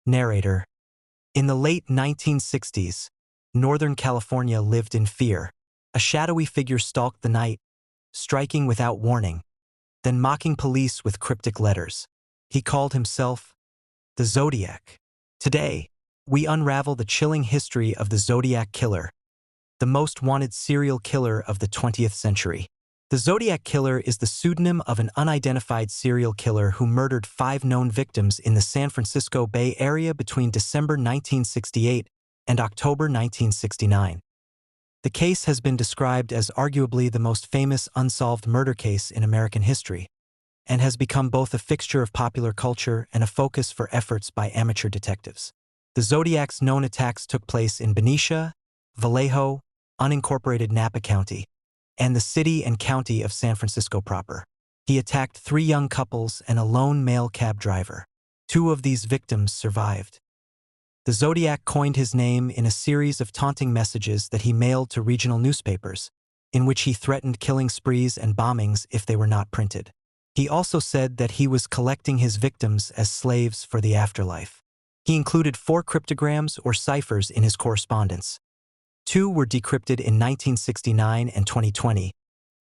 Narrator. In the late 1960s, Northern California lived in fear. A shadowy figure stalked the night, striking without warning, then mocking police with cryptic letters. He called himself the Zodiac. Today, we unravel the chilling history of the Zodiac Killer, the most wanted serial killer of the 20th century. The Zodiac Killer is the pseudonym of an unidentified serial killer who murdered 5 known victims in the San Francisco Bay Area between December 1968 and October 1969. The case has been described as arguably the most famous unsolved murder case in American history, and has become both a fixture of popular culture and a focus for efforts by amateur detectives. The Zodiac's known attacks took place in Benicia, Vallejo, unincorporated Napa County, and the city and county of San Francisco proper. He attacked 3 young couples and a lone male cab driver. 2 of these victims survived. The Zodiac coined his name in a series of taunting messages that he mailed to regional newspapers, in which he threatened killing sprees and bombings if they were not printed. He also said that he was collecting his victims as slaves for the afterlife. He included 4 cryptograms or ciphers in his correspondence. 2 were decrypted in 1969 and 2020,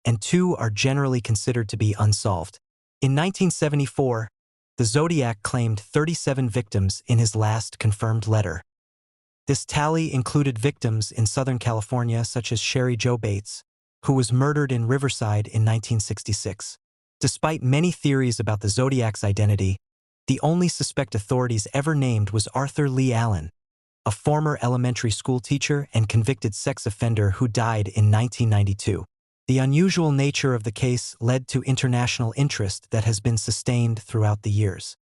and 2 are generally considered to be unsolved. In 1974, the Zodiac claimed 37 victims in his last confirmed letter. This tally included victims in Southern California such as Sherry Jo Bates, who was murdered in Riverside in 1966. Despite many theories about the Zodiac's identity, the only suspect authorities ever named was Arthur Leigh Allen, a former elementary school teacher and convicted sex offender who died in 1992. The unusual nature of the case led to international interest that has been sustained throughout the years.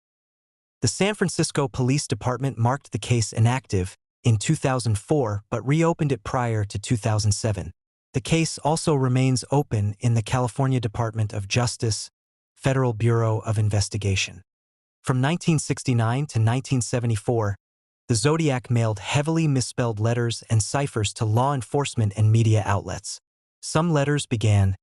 The San Francisco Police Department marked the case inactive in 2004 but reopened it prior to 2007. The case also remains open in the California Department of Justice, Federal Bureau of Investigation. From 1969 to 1974, the Zodiac mailed heavily misspelled letters and ciphers to law enforcement and media outlets. Some letters began,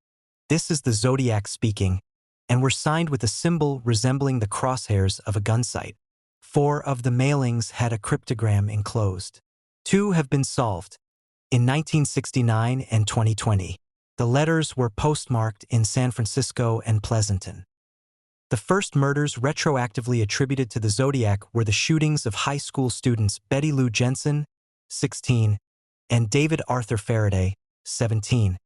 "This is the Zodiac speaking," and were signed with a symbol resembling the crosshairs of a gun sight. 4 of the mailings had a cryptogram enclosed. 2 have been solved. In 1969 and 2020, the letters were postmarked in San Francisco and Pleasanton. The first murders retroactively attributed to the Zodiac were the shootings of high school students Betty Lou Jensen, 16, and David Arthur Faraday, 17,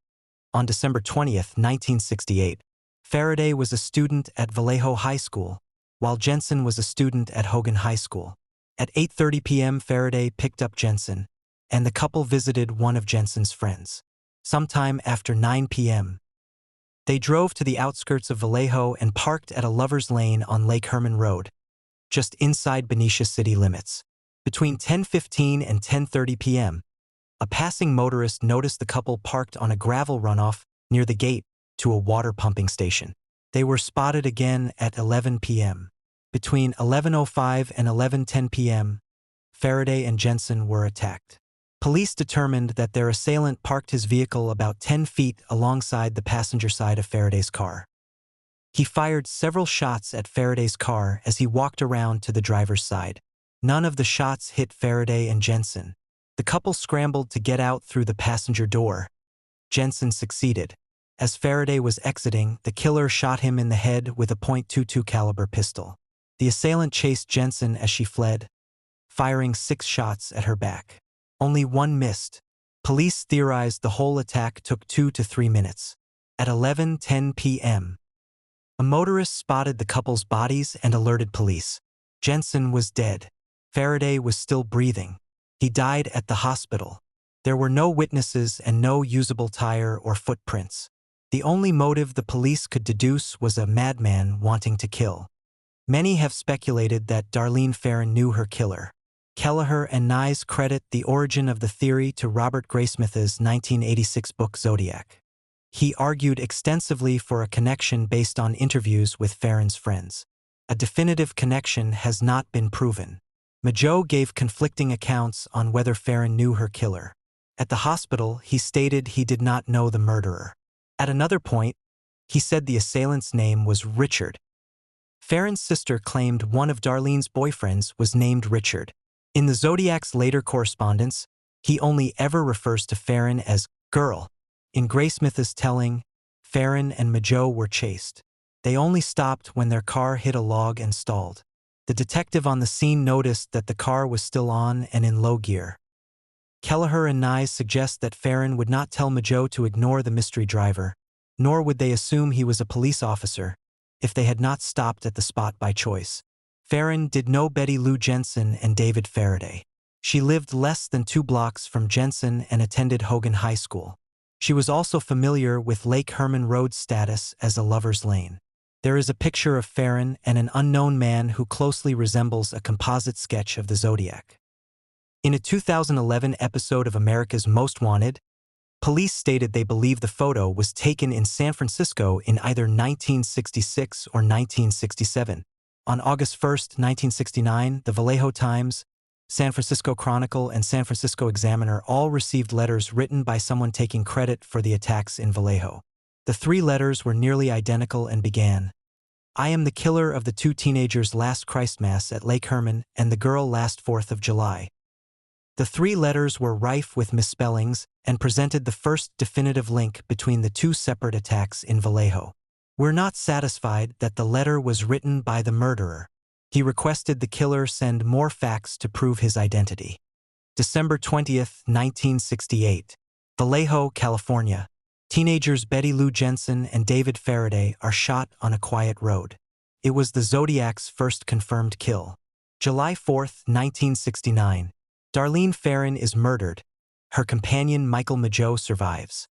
on December 20, 1968. Faraday was a student at Vallejo High School, while Jensen was a student at Hogan High School. At 8:30 p.m. Faraday picked up Jensen, and the couple visited one of Jensen's friends. Sometime after 9 p.m., they drove to the outskirts of Vallejo and parked at a lover's lane on Lake Herman Road, just inside Benicia city limits. Between 10:15 and 10:30 p.m., a passing motorist noticed the couple parked on a gravel runoff near the gate to a water pumping station. They were spotted again at 11 p.m. Between 11:05 and 11:10 p.m., Faraday and Jensen were attacked. Police determined that their assailant parked his vehicle about 10 feet alongside the passenger side of Faraday's car. He fired several shots at Faraday's car as he walked around to the driver's side. None of the shots hit Faraday and Jensen. The couple scrambled to get out through the passenger door. Jensen succeeded. As Faraday was exiting, the killer shot him in the head with a .22 caliber pistol. The assailant chased Jensen as she fled, firing 6 shots at her back. Only 1 missed. Police theorized the whole attack took 2 to 3 minutes. At 11:10 p.m., a motorist spotted the couple's bodies and alerted police. Jensen was dead. Faraday was still breathing. He died at the hospital. There were no witnesses and no usable tire or footprints. The only motive the police could deduce was a madman wanting to kill. Many have speculated that Darlene Ferrin knew her killer. Kelleher and Nye credit the origin of the theory to Robert Graysmith's 1986 book Zodiac. He argued extensively for a connection based on interviews with Ferrin's friends. A definitive connection has not been proven. Mageau gave conflicting accounts on whether Ferrin knew her killer. At the hospital, he stated he did not know the murderer. At another point, he said the assailant's name was Richard. Farron's sister claimed one of Darlene's boyfriends was named Richard. In the Zodiac's later correspondence, he only ever refers to Farron as girl. In Graysmith's telling, Farron and Majo were chased. They only stopped when their car hit a log and stalled. The detective on the scene noticed that the car was still on and in low gear. Kelleher and Nye suggest that Farron would not tell Majo to ignore the mystery driver, nor would they assume he was a police officer, if they had not stopped at the spot by choice. Farron did know Betty Lou Jensen and David Faraday. She lived less than 2 blocks from Jensen and attended Hogan High School. She was also familiar with Lake Herman Road's status as a lover's lane. There is a picture of Farron and an unknown man who closely resembles a composite sketch of the Zodiac. In a 2011 episode of America's Most Wanted, police stated they believe the photo was taken in San Francisco in either 1966 or 1967. On August 1, 1969, the Vallejo Times, San Francisco Chronicle, and San Francisco Examiner all received letters written by someone taking credit for the attacks in Vallejo. The 3 letters were nearly identical and began, "I am the killer of the 2 teenagers last Christmas at Lake Herman and the girl last 4th of July." The 3 letters were rife with misspellings and presented the first definitive link between the 2 separate attacks in Vallejo. We're not satisfied that the letter was written by the murderer. He requested the killer send more facts to prove his identity. December 20, 1968. Vallejo, California. Teenagers Betty Lou Jensen and David Faraday are shot on a quiet road. It was the Zodiac's first confirmed kill. July 4, 1969. Darlene Farron is murdered. Her companion Michael Majo survives.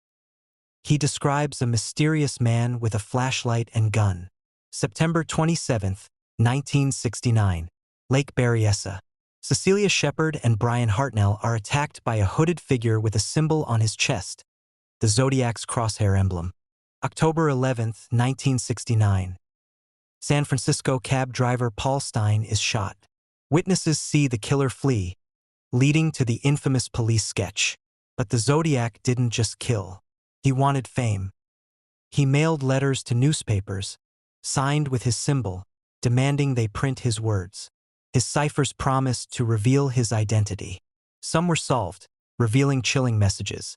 He describes a mysterious man with a flashlight and gun. September 27, 1969. Lake Berryessa. Cecilia Shepard and Brian Hartnell are attacked by a hooded figure with a symbol on his chest, the Zodiac's crosshair emblem. October 11, 1969. San Francisco cab driver Paul Stein is shot. Witnesses see the killer flee, leading to the infamous police sketch. But the Zodiac didn't just kill. He wanted fame. He mailed letters to newspapers, signed with his symbol, demanding they print his words. His ciphers promised to reveal his identity. Some were solved, revealing chilling messages.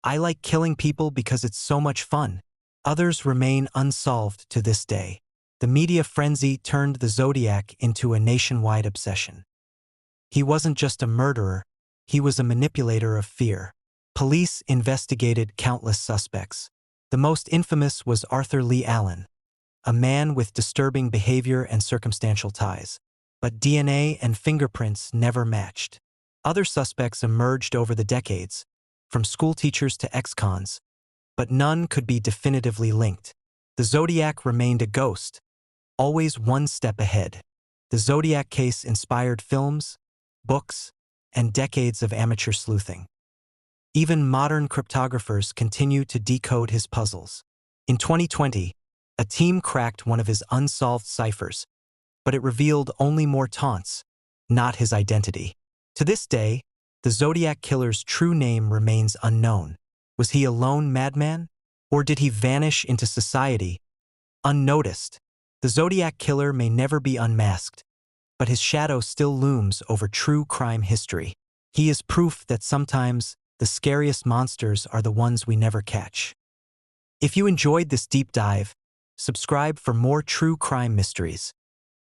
"I like killing people because it's so much fun." Others remain unsolved to this day. The media frenzy turned the Zodiac into a nationwide obsession. He wasn't just a murderer, he was a manipulator of fear. Police investigated countless suspects. The most infamous was Arthur Lee Allen, a man with disturbing behavior and circumstantial ties. But DNA and fingerprints never matched. Other suspects emerged over the decades, from schoolteachers to ex-cons, but none could be definitively linked. The Zodiac remained a ghost, always one step ahead. The Zodiac case inspired films, books, and decades of amateur sleuthing. Even modern cryptographers continue to decode his puzzles. In 2020, a team cracked one of his unsolved ciphers, but it revealed only more taunts, not his identity. To this day, the Zodiac killer's true name remains unknown. Was he a lone madman? Or did he vanish into society, unnoticed? The Zodiac killer may never be unmasked, but his shadow still looms over true crime history. He is proof that sometimes the scariest monsters are the ones we never catch. If you enjoyed this deep dive, subscribe for more true crime mysteries.